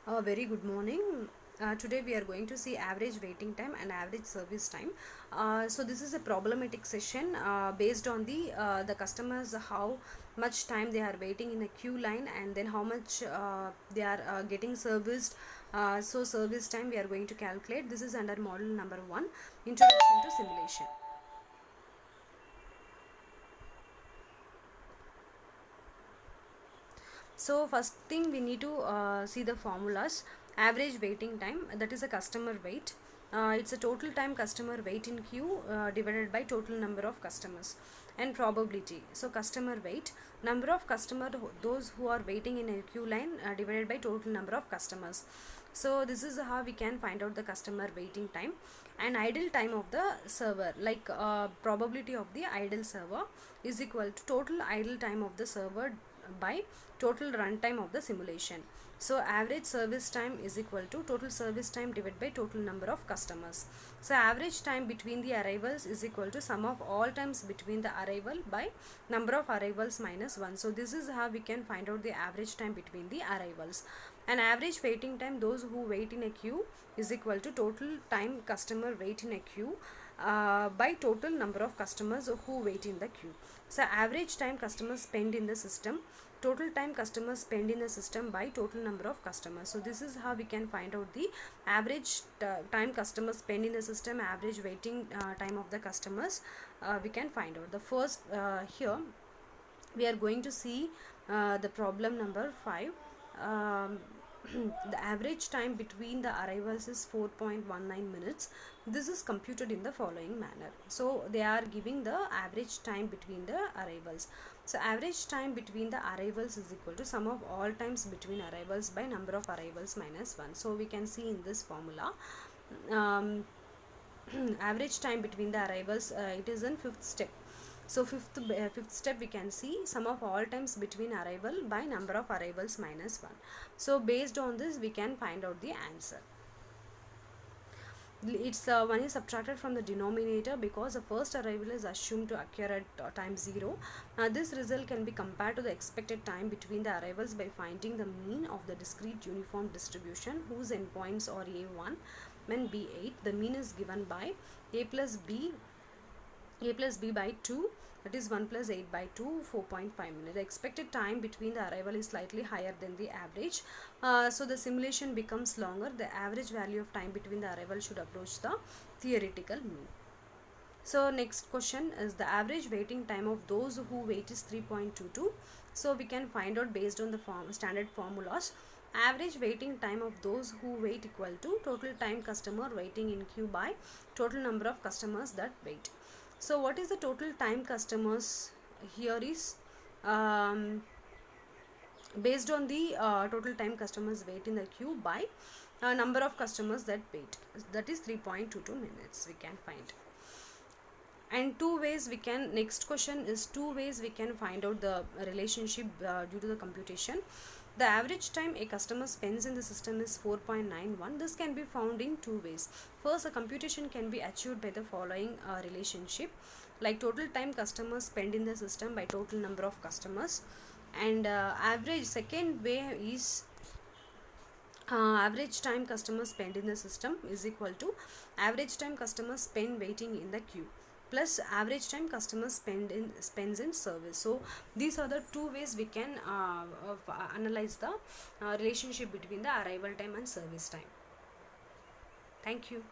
Very good morning. Today we are going to see average waiting time and average service time. So this is a problematic session based on the customers, how much time they are waiting in a queue line, and then how much they are getting serviced. So service time we are going to calculate. This is under model number 1, introduction to simulation. So first thing we need to see the formulas. Average waiting time, that is a customer wait. It's a total time customer wait in queue divided by total number of customers. And probability, so customer wait, number of customer, those who are waiting in a queue line divided by total number of customers. So this is how we can find out the customer waiting time. And idle time of the server, like probability of the idle server is equal to total idle time of the server by total runtime of the simulation. So average service time is equal to total service time divided by total number of customers. So average time between the arrivals is equal to sum of all times between the arrival by number of arrivals minus 1. So this is how we can find out the average time between the arrivals. And average waiting time, those who wait in a queue, is equal to total time customer wait in a queue by total number of customers who wait in the queue. So average time customers spend in the system, total time customers spend in the system by total number of customers. So this is how we can find out the average time customers spend in the system, average waiting time of the customers. We can find out the first here we are going to see the problem number 5. The average time between the arrivals is 4.19 minutes. This is computed in the following manner. So they are giving the average time between the arrivals. So average time between the arrivals is equal to sum of all times between arrivals by number of arrivals minus 1. So we can see in this formula average time between the arrivals, it is in fifth step. So fifth step we can see sum of all times between arrival by number of arrivals minus 1. So based on this we can find out the answer. It's 1 is subtracted from the denominator because the first arrival is assumed to occur at time 0. This result can be compared to the expected time between the arrivals by finding the mean of the discrete uniform distribution whose endpoints are A1 and B8. The mean is given by a plus b by 2, that is 1 plus 8 by 2, 4.5 minutes. The expected time between the arrival is slightly higher than the average. So the simulation becomes longer. The average value of time between the arrival should approach the theoretical mean. So next question is the average waiting time of those who wait is 3.22. So we can find out based on the standard formulas. Average waiting time of those who wait equal to total time customer waiting in queue by total number of customers that wait. So what is the total time customers here is based on the total time customers wait in the queue by number of customers that wait, that is 3.22 minutes we can find. And next question is 2 ways we can find out the relationship due to the computation. The average time a customer spends in the system is 4.91. This can be found in 2 ways. First, a computation can be achieved by the following relationship, like total time customers spend in the system by total number of customers. And second way is average time customers spend in the system is equal to average time customers spend waiting in the queue plus average time customers spends in service. So these are the 2 ways we can analyze the relationship between the arrival time and service time. Thank you.